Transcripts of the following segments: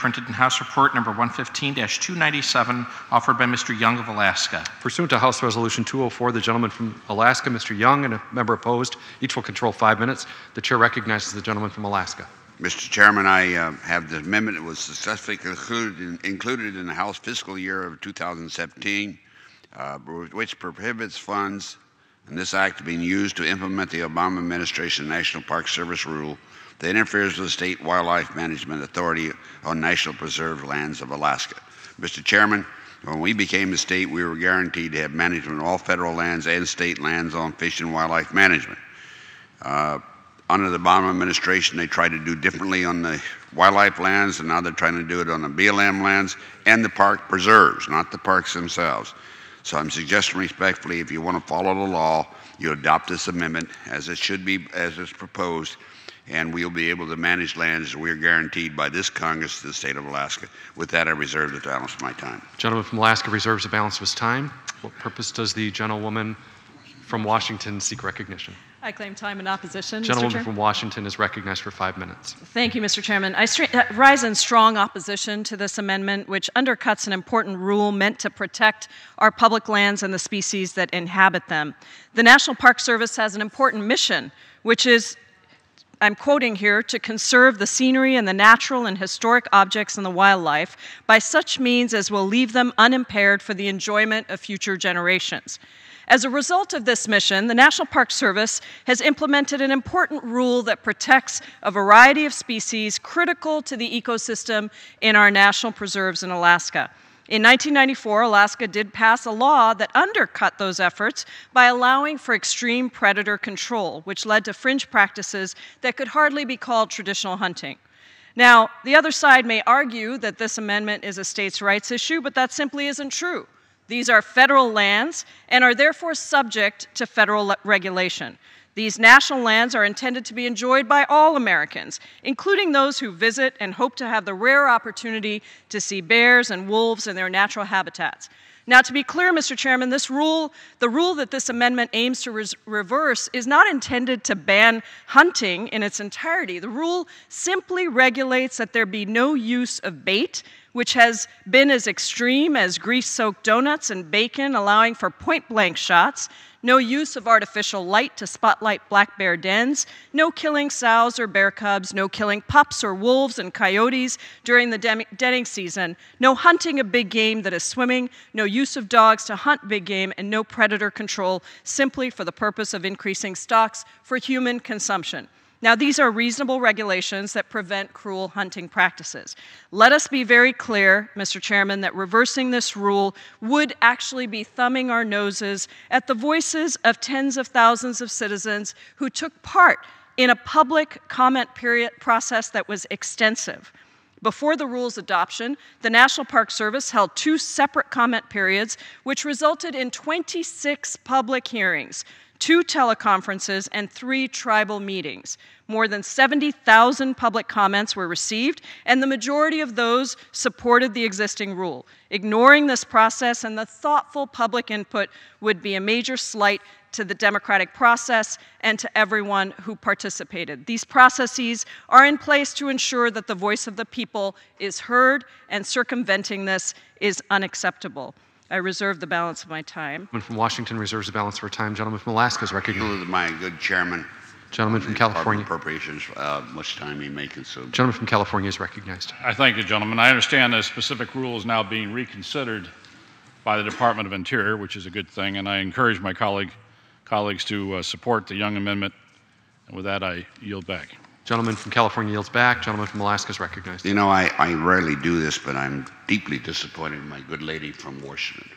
printed in House Report number 115-297, offered by Mr. Young of Alaska. Pursuant to House Resolution 204, the gentleman from Alaska, Mr. Young, and a member opposed, each will control 5 minutes. The chair recognizes the gentleman from Alaska. Mr. Chairman, I have the amendment that was successfully included in the House fiscal year of 2017, which prohibits funds in this act being used to implement the Obama administration National Park Service rule that interferes with the State Wildlife Management Authority on National Preserved lands of Alaska. Mr. Chairman, when we became a state, we were guaranteed to have management of all federal lands and state lands on fish and wildlife management. Under the Obama administration, they tried to do differently on the wildlife lands, and now they're trying to do it on the BLM lands and the park preserves, not the parks themselves. So I'm suggesting respectfully, if you want to follow the law, you adopt this amendment as it should be, as it's proposed, and we'll be able to manage lands we are guaranteed by this Congress to the state of Alaska. With that, I reserve the balance of my time. The gentleman from Alaska reserves the balance of his time. What purpose does the gentlewoman from Washington seek recognition? I claim time in opposition, Mr. Gentleman Chair. from Washington is recognized for 5 minutes. Thank you, Mr. Chairman. I rise in strong opposition to this amendment, which undercuts an important rule meant to protect our public lands and the species that inhabit them. The National Park Service has an important mission, which is, I'm quoting here, to conserve the scenery and the natural and historic objects and the wildlife by such means as will leave them unimpaired for the enjoyment of future generations. As a result of this mission, the National Park Service has implemented an important rule that protects a variety of species critical to the ecosystem in our national preserves in Alaska. In 1994, Alaska did pass a law that undercut those efforts by allowing for extreme predator control, which led to fringe practices that could hardly be called traditional hunting. Now, the other side may argue that this amendment is a states' rights issue, but that simply isn't true. These are federal lands and are therefore subject to federal regulation. These national lands are intended to be enjoyed by all Americans, including those who visit and hope to have the rare opportunity to see bears and wolves in their natural habitats. Now, to be clear, Mr. Chairman, the rule that this amendment aims to reverse is not intended to ban hunting in its entirety. The rule simply regulates that there be no use of bait, which has been as extreme as grease-soaked donuts and bacon, allowing for point-blank shots, no use of artificial light to spotlight black bear dens, no killing sows or bear cubs, no killing pups or wolves and coyotes during the denning season, no hunting of big game that is swimming, no use of dogs to hunt big game, and no predator control simply for the purpose of increasing stocks for human consumption. Now, these are reasonable regulations that prevent cruel hunting practices. Let us be very clear, Mr. Chairman, that reversing this rule would actually be thumbing our noses at the voices of tens of thousands of citizens who took part in a public comment period process that was extensive. Before the rule's adoption, the National Park Service held 2 separate comment periods, which resulted in 26 public hearings, 2 teleconferences, and 3 tribal meetings. More than 70,000 public comments were received, and the majority of those supported the existing rule. Ignoring this process and the thoughtful public input would be a major slight to the democratic process and to everyone who participated. These processes are in place to ensure that the voice of the people is heard, and circumventing this is unacceptable. I reserve the balance of my time. Gentleman from Washington reserves the balance of her time. Gentleman from Alaska is recognized. My good chairman. Gentleman from California. Appropriations, much time he may consume. Gentleman from California is recognized. I thank you, gentlemen. I understand the specific rule is now being reconsidered by the Department of Interior, which is a good thing, and I encourage my colleagues to support the Young Amendment. And with that, I yield back. Gentleman from California yields back. Gentleman from Alaska is recognized. You know, I rarely do this, but I'm deeply disappointed in my good lady from Washington.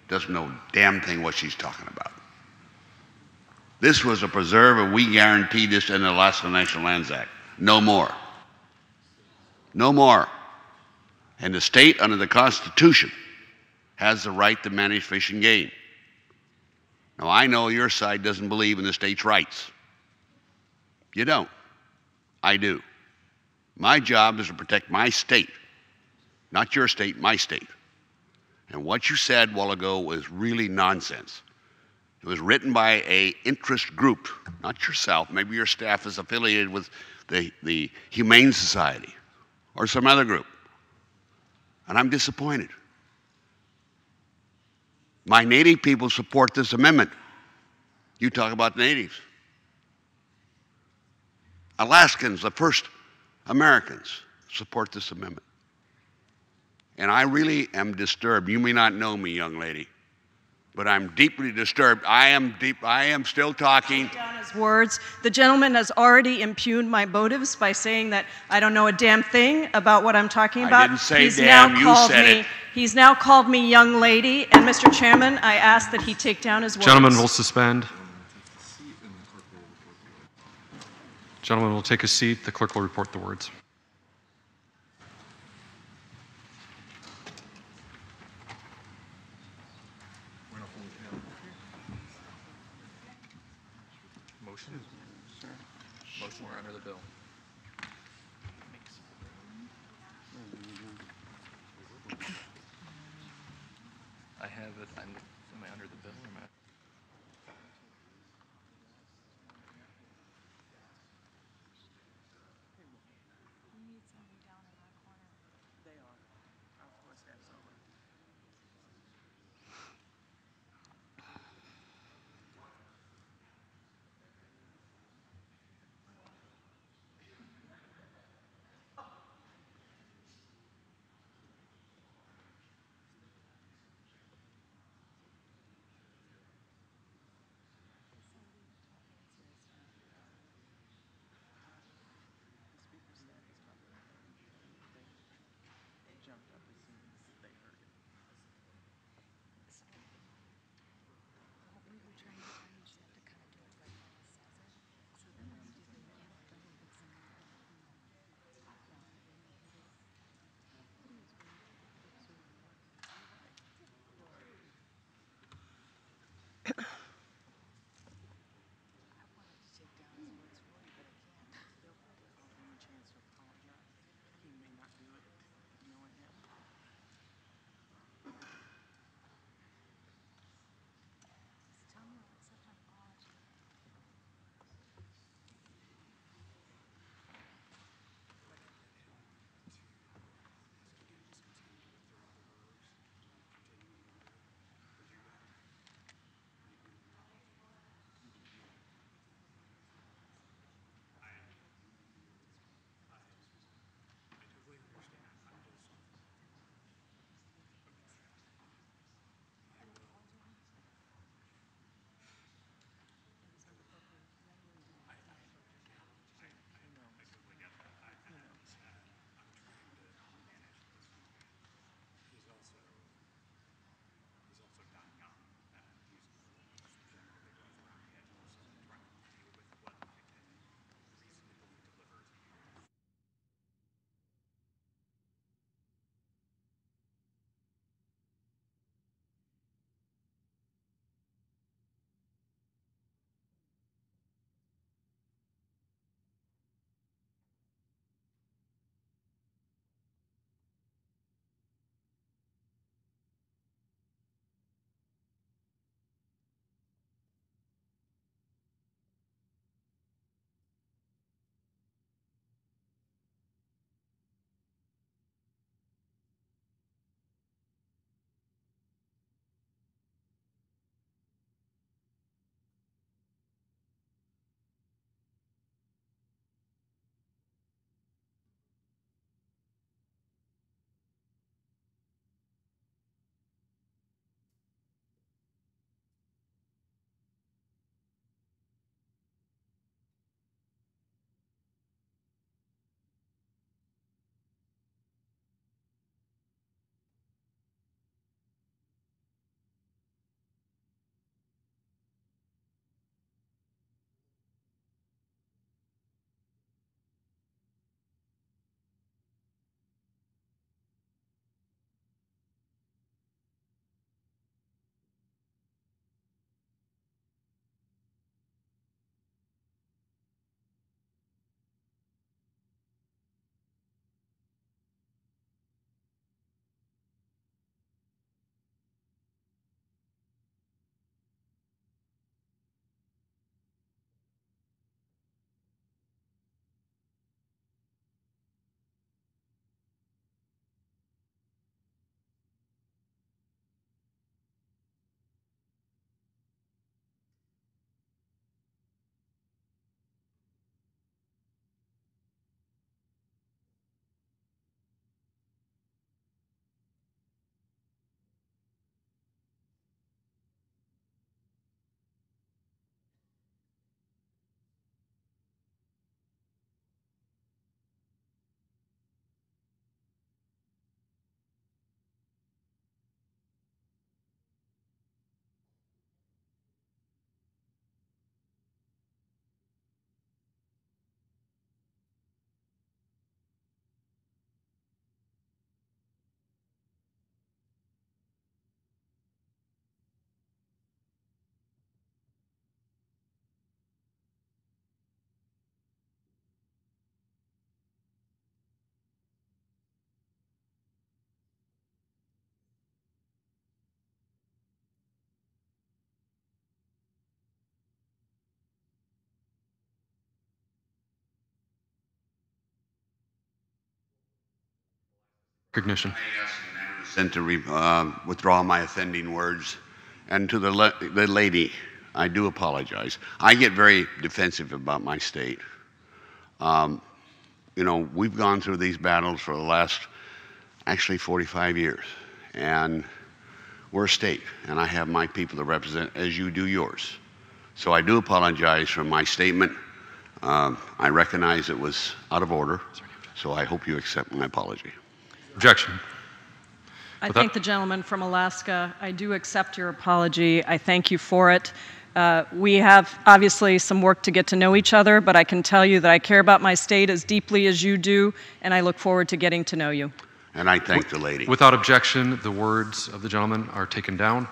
Doesn't know a damn thing what she's talking about. This was a preserve, and we guaranteed this in the Alaska National Lands Act. No more. No more. And the state, under the Constitution, has the right to manage fish and game. Now, I know your side doesn't believe in the state's rights. You don't. I do. My job is to protect my state, not your state, my state. And what you said a while ago was really nonsense. It was written by an interest group, not yourself. Maybe your staff is affiliated with the Humane Society or some other group. and I'm disappointed. My Native people support this amendment. You talk about natives. Alaskans, the first Americans, support this amendment. And I really am disturbed. You may not know me, young lady, but I'm deeply disturbed. I am still talking. Down his words. The gentleman has already impugned my motives by saying that I don't know a damn thing about what I'm talking about. I didn't say damn, you said it. He's now called me young lady, and Mr. Chairman, I ask that he take down his words. Gentleman will suspend. Gentleman will take a seat. The clerk will report the words. Motion to honor the bill. I have it. Am I under the bill or am I? Recognition. Sent to withdraw my offending words. And to the lady, I do apologize. I get very defensive about my state. You know, we've gone through these battles for the last, actually 45 years. And we're a state, and I have my people to represent as you do yours. So I do apologize for my statement. I recognize it was out of order, so I hope you accept my apology. Objection. I thank the gentleman from Alaska. I do accept your apology. I thank you for it. We have obviously some work to get to know each other, but I can tell you that I care about my state as deeply as you do, and I look forward to getting to know you. And I thank the lady. Without objection, the words of the gentleman are taken down.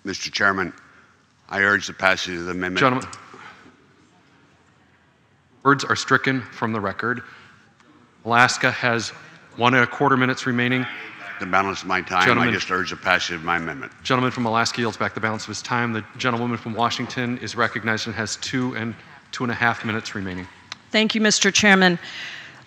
Mr. Chairman, I urge the passage of the amendment. Gentlemen, words are stricken from the record. Alaska has 1¼ minutes remaining. The balance of my time, Gentleman, I just urge the passage of my amendment. Gentleman from Alaska yields back the balance of his time. The gentlewoman from Washington is recognized and has 2.5 minutes remaining. Thank you, Mr. Chairman.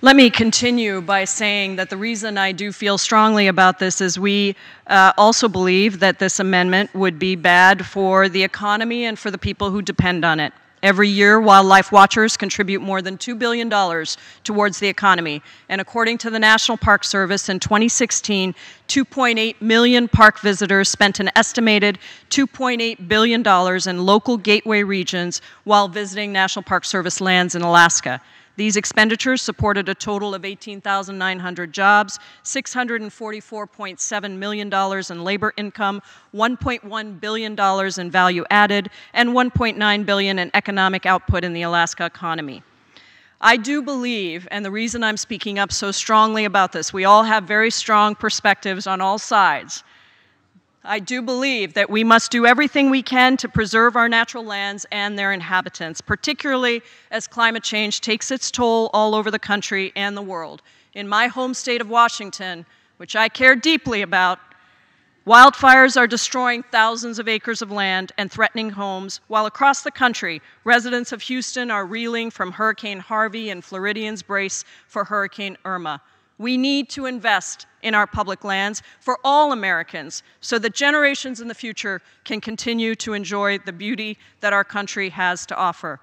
Let me continue by saying that the reason I do feel strongly about this is we also believe that this amendment would be bad for the economy and for the people who depend on it. Every year, wildlife watchers contribute more than $2 billion towards the economy. And according to the National Park Service, in 2016, 2.8 million park visitors spent an estimated $2.8 billion in local gateway regions while visiting National Park Service lands in Alaska. These expenditures supported a total of 18,900 jobs, $644.7 million in labor income, $1.1 billion in value added, and $1.9 billion in economic output in the Alaska economy. I do believe, and the reason I'm speaking up so strongly about this, we all have very strong perspectives on all sides. I do believe that we must do everything we can to preserve our natural lands and their inhabitants, particularly as climate change takes its toll all over the country and the world. In my home state of Washington, which I care deeply about, wildfires are destroying thousands of acres of land and threatening homes, while across the country, residents of Houston are reeling from Hurricane Harvey and Floridians brace for Hurricane Irma. We need to invest in our public lands for all Americans so that generations in the future can continue to enjoy the beauty that our country has to offer.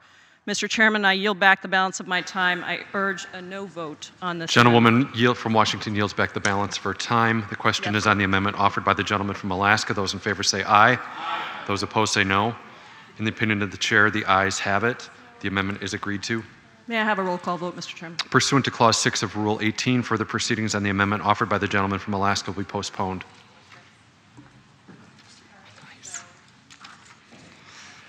Mr. Chairman, I yield back the balance of my time. I urge a no vote on this. Gentlewoman from Washington yields back the balance of her time. The question is on the amendment offered by the gentleman from Alaska. Those in favor say aye. Those opposed say no. In the opinion of the chair, the ayes have it. The amendment is agreed to. May I have a roll call vote, Mr. Chairman? Pursuant to Clause 6 of Rule 18, further proceedings on the amendment offered by the gentleman from Alaska will be postponed.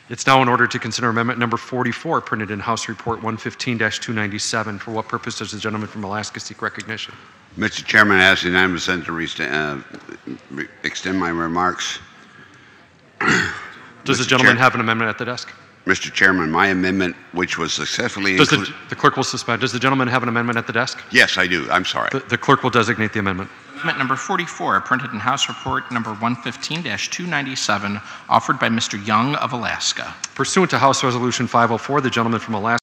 It's now in order to consider amendment number 44, printed in House Report 115-297. For what purpose does the gentleman from Alaska seek recognition? Mr. Chairman, I ask the unanimous consent to extend my remarks. Does the gentleman have an amendment at the desk? Mr. Chairman, my amendment, which was successfully the clerk will suspend. Does the gentleman have an amendment at the desk? Yes, I do. I'm sorry. The clerk will designate the amendment. Amendment number 44, printed in House Report number 115-297, offered by Mr. Young of Alaska. Pursuant to House Resolution 504, the gentleman from Alaska